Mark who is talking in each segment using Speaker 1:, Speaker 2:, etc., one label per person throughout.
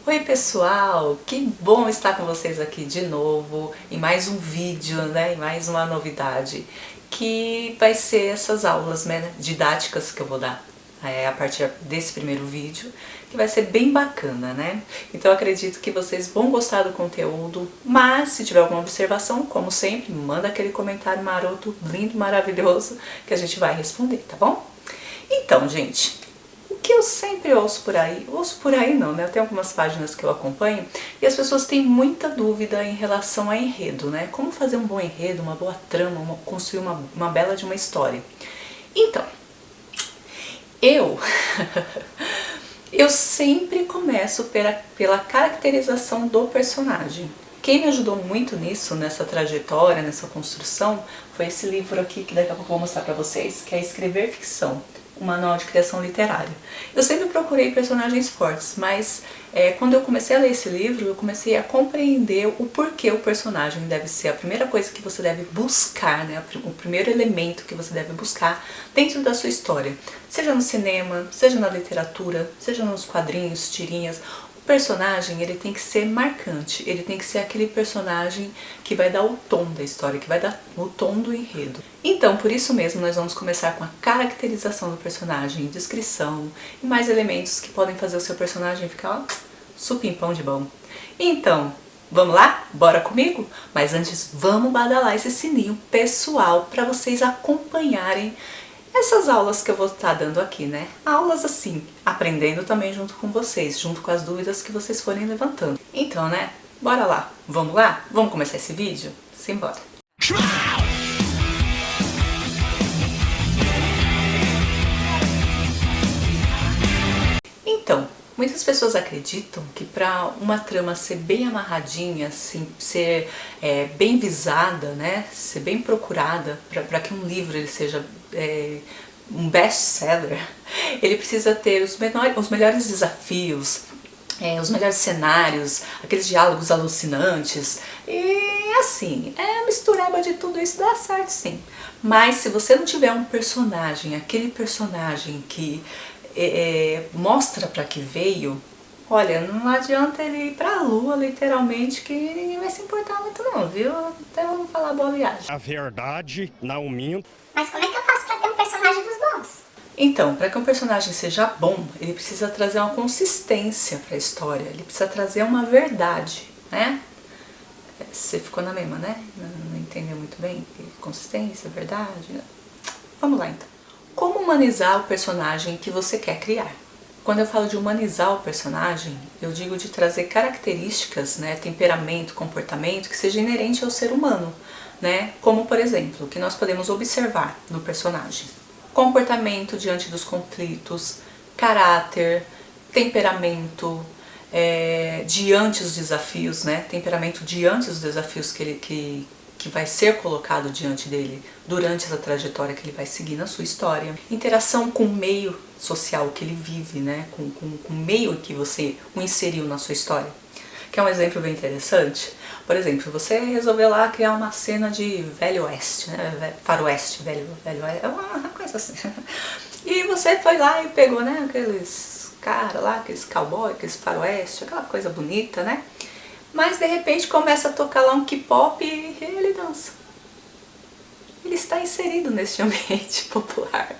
Speaker 1: Oi pessoal, que bom estar com vocês aqui de novo em mais um vídeo, né, em mais uma novidade, que vai ser essas aulas, né, didáticas que eu vou dar a partir desse primeiro vídeo, que vai ser bem bacana, né? Então eu acredito que vocês vão gostar do conteúdo, mas se tiver alguma observação, como sempre, manda aquele comentário maroto, lindo, maravilhoso, que a gente vai responder, tá bom? Então, gente, o que eu sempre ouço por aí não, né? Eu tenho algumas páginas que eu acompanho e as pessoas têm muita dúvida em relação a enredo, né? Como fazer um bom enredo, uma boa trama, construir uma bela de uma história. Então, eu eu sempre começo pela caracterização do personagem. Quem me ajudou muito nisso, nessa trajetória, nessa construção, foi esse livro aqui que daqui a pouco eu vou mostrar pra vocês, que é Escrever Ficção, um manual de criação literária. Eu sempre procurei personagens fortes, mas quando eu comecei a ler esse livro, eu comecei a compreender o porquê o personagem deve ser a primeira coisa que você deve buscar, né? O primeiro elemento que você deve buscar dentro da sua história. Seja no cinema, seja na literatura, seja nos quadrinhos, tirinhas. O personagem, ele tem que ser marcante, ele tem que ser aquele personagem que vai dar o tom da história, que vai dar o tom do enredo. Então, por isso mesmo, nós vamos começar com a caracterização do personagem, descrição e mais elementos que podem fazer o seu personagem ficar, ó, supimpão de bom. Então, vamos lá? Bora comigo? Mas antes, vamos badalar esse sininho pessoal para vocês acompanharem essas aulas que eu vou estar dando aqui, né? Aulas assim, aprendendo também junto com vocês, junto com as dúvidas que vocês forem levantando. Então, né? Bora lá? Vamos lá? Vamos começar esse vídeo? Simbora! Então, muitas pessoas acreditam que para uma trama ser bem amarradinha, assim, ser bem visada, né, ser bem procurada, para que um livro ele seja um best-seller, ele precisa ter os melhores desafios, os melhores cenários, aqueles diálogos alucinantes, e assim, mistureba de tudo isso dá certo sim. Mas se você não tiver um personagem, aquele personagem que mostra para que veio, olha, não adianta ele ir pra lua, literalmente, que ninguém vai se importar muito não, viu? Até vamos falar boa viagem.
Speaker 2: A verdade, não minto.
Speaker 3: Mas como é que eu faço pra ter um personagem dos bons?
Speaker 1: Então, para que um personagem seja bom, ele precisa trazer uma consistência para a história, ele precisa trazer uma verdade, né? Você ficou na mesma, né? Não entendeu muito bem? Consistência, verdade? Vamos lá então. Como humanizar o personagem que você quer criar? Quando eu falo de humanizar o personagem, eu digo de trazer características, né, temperamento, comportamento que seja inerente ao ser humano, né? Como, por exemplo, o que nós podemos observar no personagem. Comportamento diante dos conflitos, caráter, temperamento, diante dos desafios, né? Temperamento diante dos desafios que vai ser colocado diante dele durante essa trajetória que ele vai seguir na sua história. Interação com o meio social que ele vive, né? Com o meio que você o inseriu na sua história. Que é um exemplo bem interessante. Por exemplo, você resolveu lá criar uma cena de Velho Oeste, né? Faroeste, Velho Oeste, é uma coisa assim. E você foi lá e pegou, né, aqueles caras lá, aqueles cowboy, aqueles faroeste, aquela coisa bonita, né? Mas de repente começa a tocar lá um K-pop e ele dança. Ele está inserido nesse ambiente popular.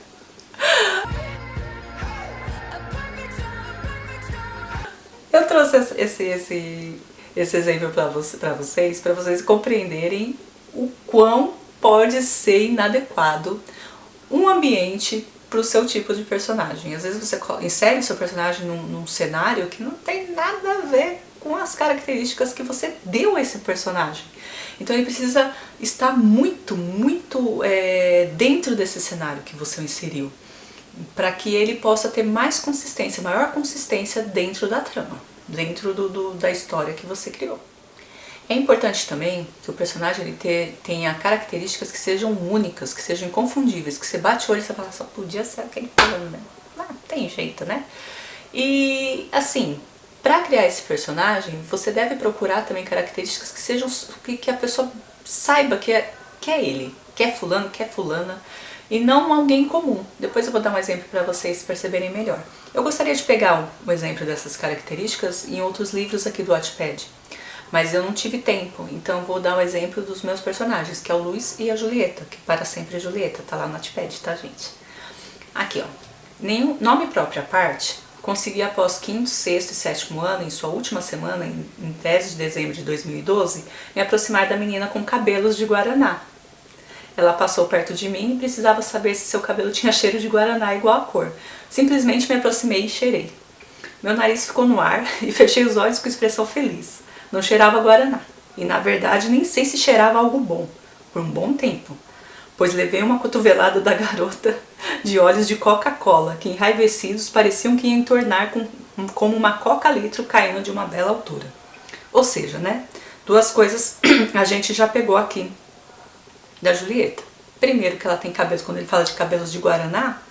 Speaker 1: Eu trouxe esse exemplo para vocês compreenderem o quão pode ser inadequado um ambiente para o seu tipo de personagem. Às vezes você insere seu personagem num cenário que não tem nada a ver com as características que você deu a esse personagem. Então ele precisa estar muito dentro desse cenário que você inseriu, para que ele possa ter mais consistência, maior consistência dentro da trama, dentro da história que você criou. É importante também que o personagem ele tenha características que sejam únicas, que sejam inconfundíveis, que você bate o olho e você fala, só podia ser aquele fulano, né? Ah, tem jeito, né? E assim, para criar esse personagem, você deve procurar também características que sejam que a pessoa saiba que é ele, que é fulano, que é fulana, e não alguém comum. Depois eu vou dar um exemplo para vocês perceberem melhor. Eu gostaria de pegar um exemplo dessas características em outros livros aqui do Wattpad, mas eu não tive tempo, então vou dar um exemplo dos meus personagens, que é o Luiz e a Julieta, que para sempre é Julieta, tá lá no Wattpad, tá, gente? Aqui, ó. Nenhum nome próprio à parte, consegui após 5º, 6º e 7º ano, em sua última semana, em 10 de dezembro de 2012, me aproximar da menina com cabelos de guaraná. Ela passou perto de mim e precisava saber se seu cabelo tinha cheiro de guaraná igual a cor. Simplesmente me aproximei e cheirei. Meu nariz ficou no ar e fechei os olhos com expressão feliz. Não cheirava guaraná. E na verdade nem sei se cheirava algo bom, por um bom tempo, pois levei uma cotovelada da garota de olhos de Coca-Cola, que enraivecidos pareciam que iam entornar como uma coca-litro caindo de uma bela altura. Ou seja, né? Duas coisas a gente já pegou aqui da Julieta. Primeiro, que ela tem cabelo, quando ele fala de cabelos de guaraná,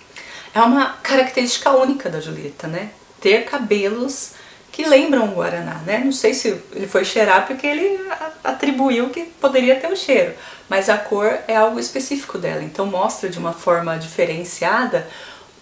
Speaker 1: é uma característica única da Julieta, né? Ter cabelos que lembram o guaraná, né? Não sei se ele foi cheirar porque ele atribuiu que poderia ter o cheiro, mas a cor é algo específico dela, então mostra de uma forma diferenciada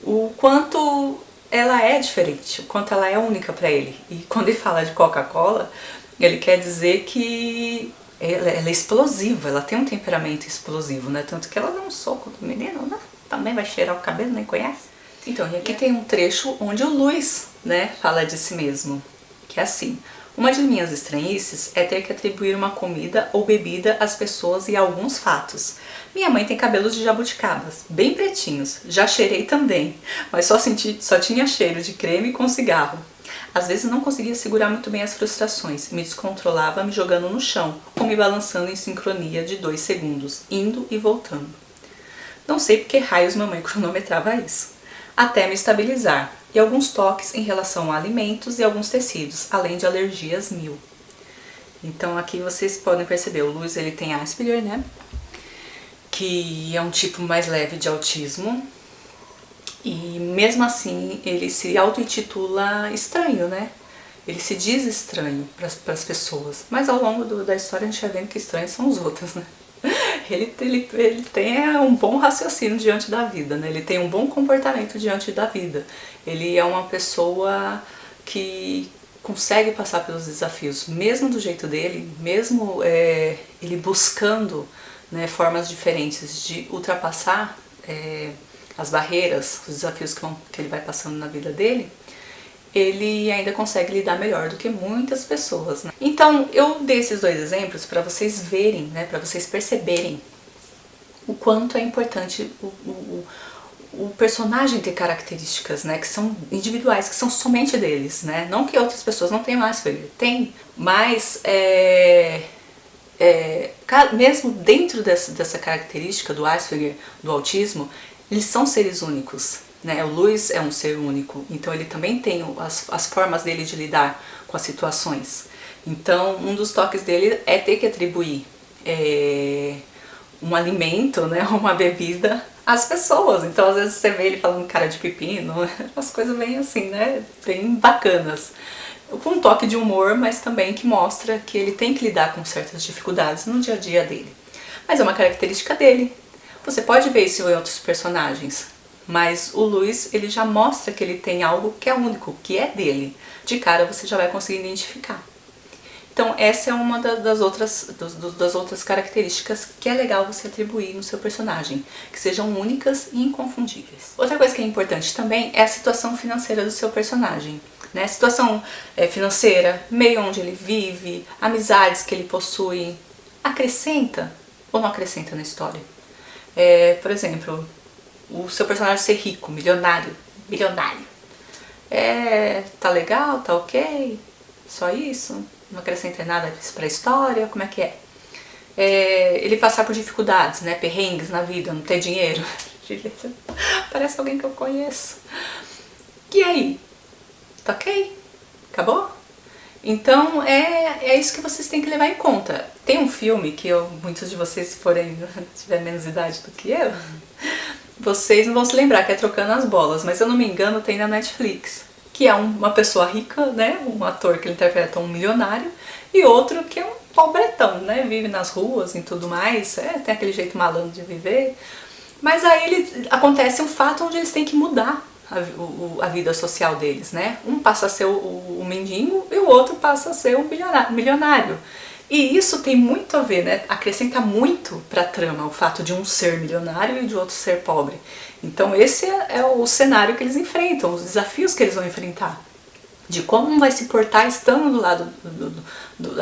Speaker 1: o quanto ela é diferente, o quanto ela é única para ele. E quando ele fala de Coca-Cola, ele quer dizer que ela é explosiva, ela tem um temperamento explosivo, né? Tanto que ela dá um soco do menino, né? Também vai cheirar o cabelo, nem conhece. Então, e aqui tem um trecho onde o Luiz, né, fala de si mesmo, que é assim: uma de minhas estranhices é ter que atribuir uma comida ou bebida às pessoas e a alguns fatos. Minha mãe tem cabelos de jabuticabas, bem pretinhos, já cheirei também, mas só tinha cheiro de creme com cigarro. Às vezes não conseguia segurar muito bem as frustrações, me descontrolava me jogando no chão, ou me balançando em sincronia de 2 segundos, indo e voltando. Não sei porque raios mamãe cronometrava isso. Até me estabilizar, e alguns toques em relação a alimentos e alguns tecidos, além de alergias 1000. Então aqui vocês podem perceber, o Luiz ele tem Asperger, né? Que é um tipo mais leve de autismo. E mesmo assim ele se auto-intitula estranho, né? Ele se diz estranho para as pessoas, mas ao longo da história a gente vai vendo que estranhos são os outros, né? Ele tem um bom raciocínio diante da vida, né? Ele tem um bom comportamento diante da vida. Ele é uma pessoa que consegue passar pelos desafios, mesmo do jeito dele, mesmo ele buscando, né, formas diferentes de ultrapassar as barreiras, os desafios que ele vai passando na vida dele. Ele ainda consegue lidar melhor do que muitas pessoas, né? Então, eu dei esses 2 exemplos para vocês verem, né, para vocês perceberem o quanto é importante o personagem ter características, né, que são individuais, que são somente deles, né? Não que outras pessoas não tenham Asperger, tem, mas mesmo dentro dessa característica do Asperger, do autismo, eles são seres únicos. Né? O Luiz é um ser único, então ele também tem as formas dele de lidar com as situações. Então, um dos toques dele é ter que atribuir um alimento, né, uma bebida às pessoas. Então, às vezes você vê ele falando cara de pepino, umas coisas bem assim, né, bem bacanas. Com um toque de humor, mas também que mostra que ele tem que lidar com certas dificuldades no dia a dia dele. Mas é uma característica dele. Você pode ver isso em outros personagens. Mas o Luiz, ele já mostra que ele tem algo que é único, que é dele. De cara você já vai conseguir identificar. Então essa é uma das outras características que é legal você atribuir no seu personagem, que sejam únicas e inconfundíveis. Outra coisa que é importante também é a situação financeira do seu personagem. Né? Situação financeira, meio onde ele vive, amizades que ele possui, acrescenta ou não acrescenta na história? Por exemplo, o seu personagem ser rico, milionário. Tá legal, tá ok, só isso, não acrescenta nada pra história, como é que é? Ele passar por dificuldades, né, perrengues na vida, não ter dinheiro. Parece alguém que eu conheço. E aí? Tá ok? Acabou? Então é isso que vocês têm que levar em conta. Tem um filme que muitos de vocês, se tiver menos idade do que eu, vocês não vão se lembrar, que é Trocando as Bolas, mas se eu não me engano tem na Netflix, que é uma pessoa rica, né, um ator que ele interpreta um milionário, e outro que é um pobretão, né, vive nas ruas e tudo mais, tem aquele jeito malandro de viver, Mas aí acontece um fato onde eles têm que mudar a vida social deles, né? Um passa a ser o mendigo e o outro passa a ser o milionário. E isso tem muito a ver, né? Acrescenta muito para a trama o fato de um ser milionário e de outro ser pobre. Então esse é o cenário que eles enfrentam, os desafios que eles vão enfrentar. De como um vai se portar estando do lado,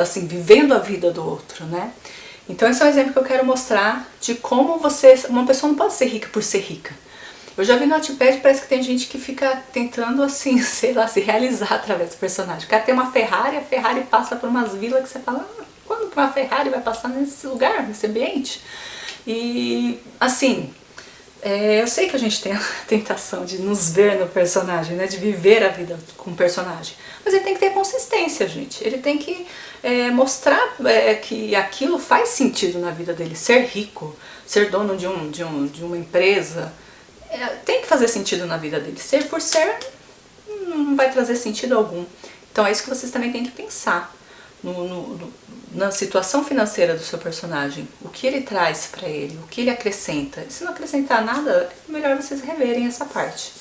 Speaker 1: assim, vivendo a vida do outro, né? Então esse é um exemplo que eu quero mostrar de como uma pessoa não pode ser rica por ser rica. Eu já vi no Wattpad, parece que tem gente que fica tentando, assim, sei lá, se realizar através do personagem. O cara tem uma Ferrari, a Ferrari passa por umas vilas que você fala, quando que uma Ferrari vai passar nesse lugar, nesse ambiente? E, assim, eu sei que a gente tem a tentação de nos ver no personagem, né, de viver a vida com o personagem. Mas ele tem que ter consistência, gente. Ele tem que mostrar que aquilo faz sentido na vida dele. Ser rico, ser dono de uma empresa, tem que fazer sentido na vida dele. Ser por ser não vai trazer sentido algum. Então é isso que vocês também têm que pensar na situação financeira do seu personagem. O que ele traz pra ele, o que ele acrescenta. E se não acrescentar nada, é melhor vocês reverem essa parte.